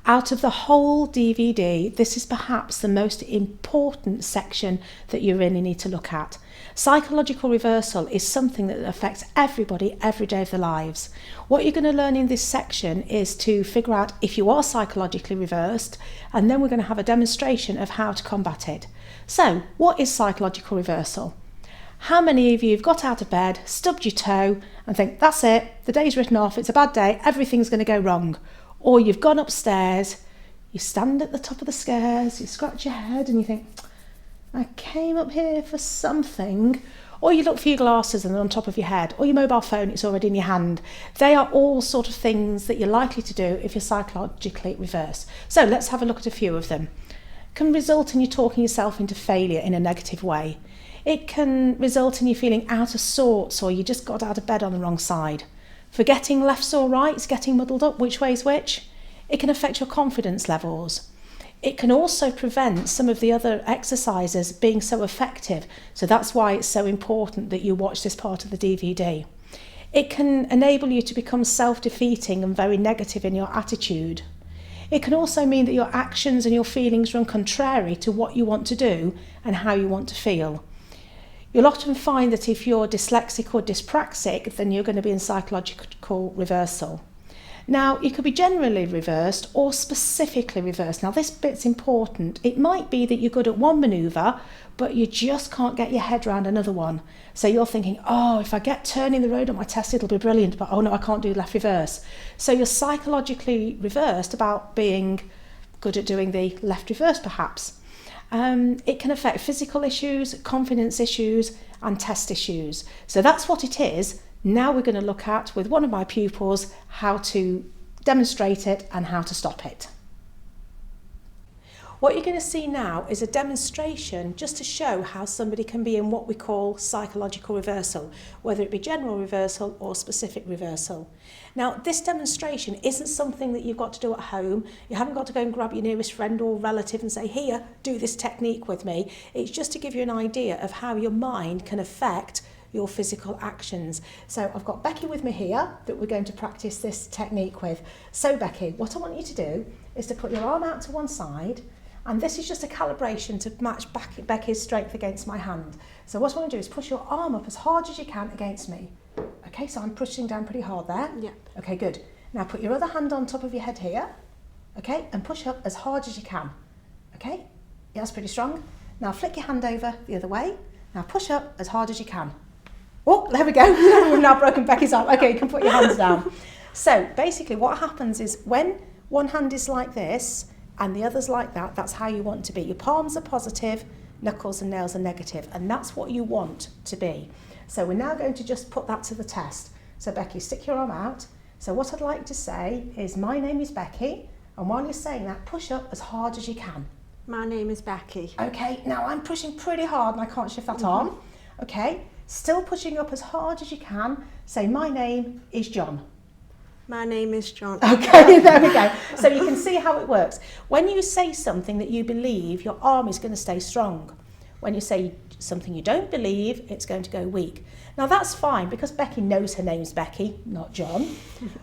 Out of the whole DVD, this is perhaps the most important section that you really need to look at. Psychological reversal is something that affects everybody every day of their lives. What you're going to learn in this section is to figure out if you are psychologically reversed, and then we're going to have a demonstration of how to combat it. So, what is psychological reversal? How many of you have got out of bed, stubbed your toe and think, that's it, the day's written off, it's a bad day, everything's going to go wrong? Or you've gone upstairs, you stand at the top of the stairs, you scratch your head and you think, I came up here for something. Or you look for your glasses and they're on top of your head, or your mobile phone, it's already in your hand. They are all sort of things that you're likely to do if you're psychologically reversed. So let's have a look at a few of them. It can result in you talking yourself into failure in a negative way. It can result in you feeling out of sorts, or you just got out of bed on the wrong side. Forgetting lefts or rights, getting muddled up, which way's which. It can affect your confidence levels. It can also prevent some of the other exercises being so effective. So that's why it's so important that you watch this part of the DVD. It can enable you to become self-defeating and very negative in your attitude. It can also mean that your actions and your feelings run contrary to what you want to do and how you want to feel. You'll often find that if you're dyslexic or dyspraxic, then you're going to be in psychological reversal. Now, you could be generally reversed or specifically reversed. Now, this bit's important. It might be that you're good at one manoeuvre, but you just can't get your head around another one. So you're thinking, oh, if I get turning the road on my test, it'll be brilliant, but oh no, I can't do left reverse. So you're psychologically reversed about being good at doing the left reverse, perhaps. It can affect physical issues, confidence issues, and test issues. So that's what it is. Now we're going to look at, with one of my pupils, how to demonstrate it and how to stop it. What you're going to see now is a demonstration just to show how somebody can be in what we call psychological reversal, whether it be general reversal or specific reversal. Now, this demonstration isn't something that you've got to do at home. You haven't got to go and grab your nearest friend or relative and say, here, do this technique with me. It's just to give you an idea of how your mind can affect your physical actions. So I've got Becky with me here that we're going to practice this technique with. So Becky, what I want you to do is to put your arm out to one side, and this is just a calibration to match Becky's strength against my hand. So what I want to do is push your arm up as hard as you can against me. Okay, so I'm pushing down pretty hard there. Yeah. Okay, good. Now put your other hand on top of your head here. Okay, and push up as hard as you can. Okay, yeah, that's pretty strong. Now flick your hand over the other way. Now push up as hard as you can. Oh, there we go. We've now broken Becky's arm. Okay, you can put your hands down. So basically what happens is when one hand is like this and the other's like that, that's how you want to be. Your palms are positive, knuckles and nails are negative, and that's what you want to be. So we're now going to just put that to the test. So Becky, stick your arm out. So what I'd like to say is, my name is Becky, and while you're saying that, push up as hard as you can. My name is Becky. Okay, now I'm pushing pretty hard and I can't shift that arm. Okay, still pushing up as hard as you can. Say, my name is John. My name is John. Okay, there we go. So you can see how it works. When you say something that you believe, your arm is going to stay strong. When you say something you don't believe, it's going to go weak. Now that's fine because Becky knows her name's Becky, not John.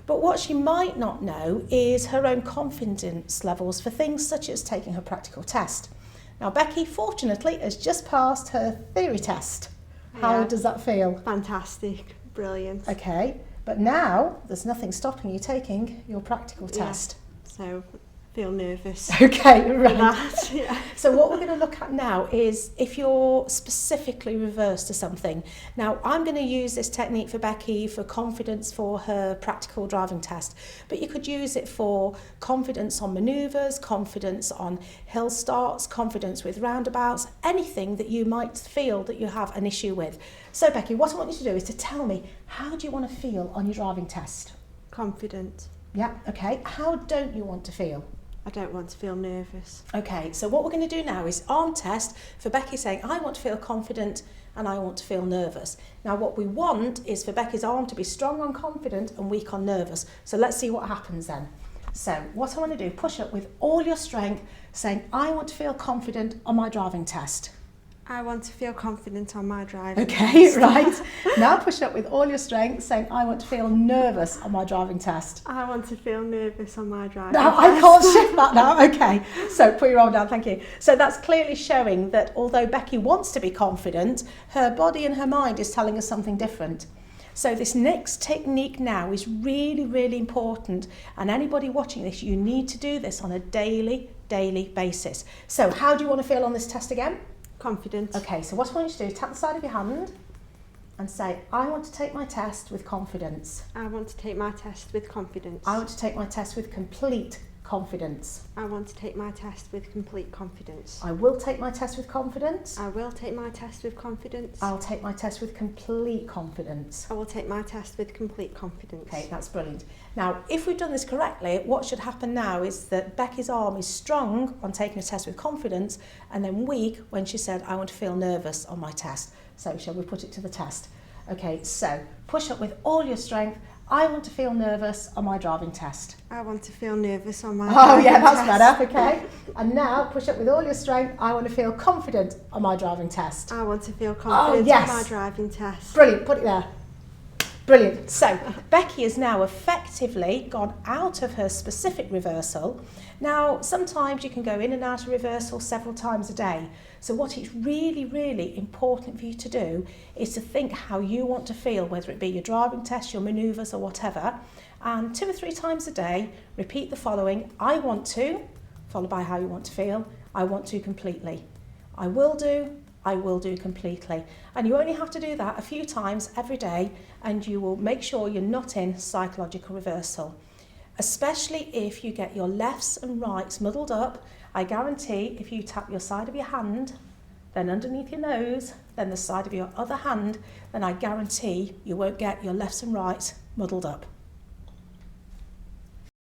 But what she might not know is her own confidence levels for things such as taking her practical test. Now Becky, fortunately, has just passed her theory test. How does that feel? Fantastic. Brilliant. Okay, but now there's nothing stopping you taking your practical test. So I feel nervous. Okay, right. That, yeah. So what we're going to look at now is if you're specifically reversed to something. Now, I'm going to use this technique for Becky for confidence for her practical driving test, but you could use it for confidence on manoeuvres, confidence on hill starts, confidence with roundabouts, anything that you might feel that you have an issue with. So Becky, what I want you to do is to tell me, how do you want to feel on your driving test? Confident. Yeah, okay. How don't you want to feel? I don't want to feel nervous. Okay, so what we're going to do now is arm test for Becky saying, I want to feel confident and I want to feel nervous. Now what we want is for Becky's arm to be strong on confident and weak on nervous. So let's see what happens then. So what I want to do, push up with all your strength, saying, I want to feel confident on my driving test. I want to feel confident on my driving Okay, test. right. Now push up with all your strength, saying, I want to feel nervous on my driving test. I want to feel nervous on my driving No, test. I can't shift that now. Okay, so put your arm down, thank you. So that's clearly showing that although Becky wants to be confident, her body and her mind is telling us something different. So this next technique now is really, really important. And anybody watching this, you need to do this on a daily basis. So how do you want to feel on this test again? Confident. Okay, so what I want you to do is tap the side of your hand and say, I want to take my test with confidence. I want to take my test with confidence. I want to take my test with complete confidence. I want to take my test with complete confidence. I will take my test with confidence. I will take my test with confidence. I'll take my test with complete confidence. I will take my test with complete confidence. Okay, that's brilliant. Now, if we've done this correctly, what should happen now is that Becky's arm is strong on taking a test with confidence and then weak when she said, I want to feel nervous on my test. So shall we put it to the test? Okay, so push up with all your strength. I want to feel nervous on my driving test. I want to feel nervous on my Oh driving yeah, that's test. better, okay. And now push up with all your strength. I want to feel confident on my driving test. I want to feel confident yes. on my driving test. Brilliant, put it there. Brilliant. So Becky has now effectively gone out of her specific reversal. Now, sometimes you can go in and out of reversal several times a day. So what it's really, really important for you to do is to think how you want to feel, whether it be your driving test, your manoeuvres or whatever. And 2 or 3 times a day, repeat the following. I want to, followed by how you want to feel. I want to completely. I will do completely. And you only have to do that a few times every day and you will make sure you're not in psychological reversal. Especially if you get your lefts and rights muddled up. I guarantee if you tap your side of your hand, then underneath your nose, then the side of your other hand, then I guarantee you won't get your lefts and rights muddled up.